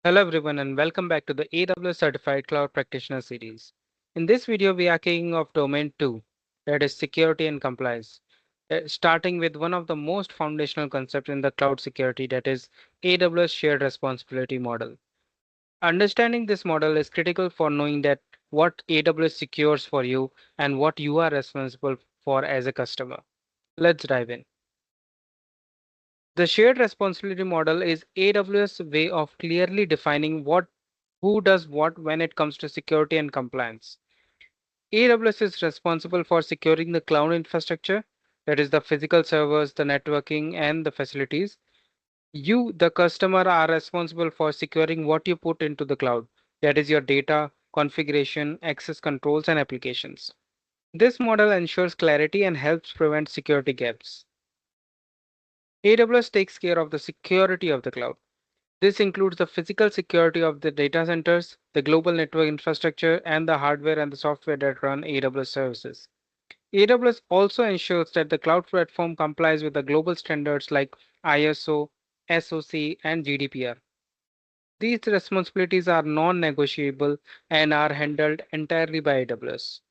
Hello everyone and welcome back to the AWS Certified Cloud Practitioner series. In this video, we are kicking off domain 2, that is security and compliance, starting with one of the most foundational concepts in the cloud security, that is AWS Shared Responsibility Model. Understanding this model is critical for knowing that what AWS secures for you and what you are responsible for as a customer. Let's dive in. The shared responsibility model is AWS' way of clearly defining who does what when it comes to security and compliance. AWS is responsible for securing the cloud infrastructure, that is the physical servers, the networking, and the facilities. You, the customer, are responsible for securing what you put into the cloud, that is your data, configuration, access controls, and applications. This model ensures clarity and helps prevent security gaps. AWS takes care of the security of the cloud. This includes the physical security of the data centers, the global network infrastructure, and the hardware and the software that run AWS services. AWS also ensures that the cloud platform complies with the global standards like ISO, SOC, and GDPR. These responsibilities are non-negotiable and are handled entirely by AWS.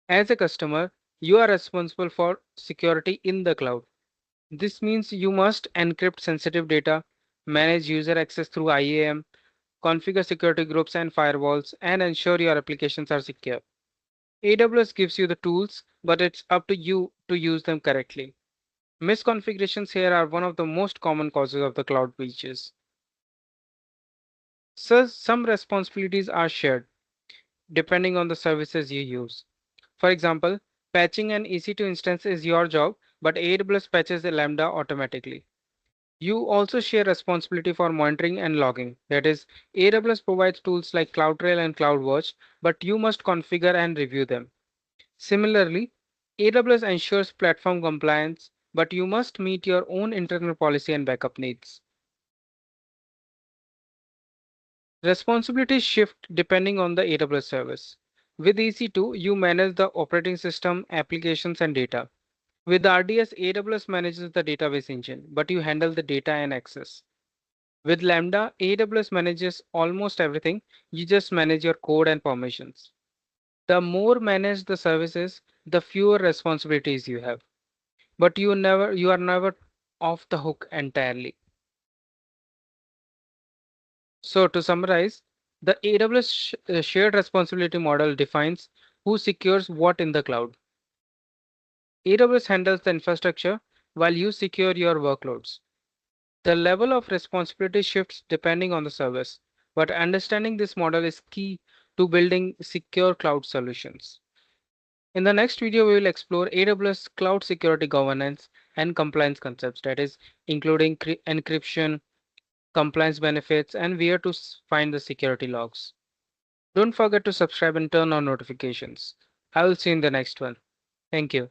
As a customer, you are responsible for security in the cloud. This means you must encrypt sensitive data, manage user access through IAM, configure security groups and firewalls, and ensure your applications are secure. AWS gives you the tools, but it's up to you to use them correctly. Misconfigurations here are one of the most common causes of the cloud breaches. So some responsibilities are shared depending on the services you use. For example, patching an EC2 instance is your job, but AWS patches the Lambda automatically. You also share responsibility for monitoring and logging. That is, AWS provides tools like CloudTrail and CloudWatch, but you must configure and review them. Similarly, AWS ensures platform compliance, but you must meet your own internal policy and backup needs. Responsibilities shift depending on the AWS service. With EC2, you manage the operating system, applications, and data. With RDS, AWS manages the database engine, but you handle the data and access. With Lambda, AWS manages almost everything. You just manage your code and permissions. The more managed the service is, the fewer responsibilities you have. But you are never off the hook entirely. So to summarize, the AWS shared responsibility model defines who secures what in the cloud. AWS handles the infrastructure while you secure your workloads. The level of responsibility shifts depending on the service, but understanding this model is key to building secure cloud solutions. In the next video, we will explore AWS cloud security governance and compliance concepts, that is, including encryption, compliance benefits, and where to find the security logs. Don't forget to subscribe and turn on notifications. I will see you in the next one. Thank you.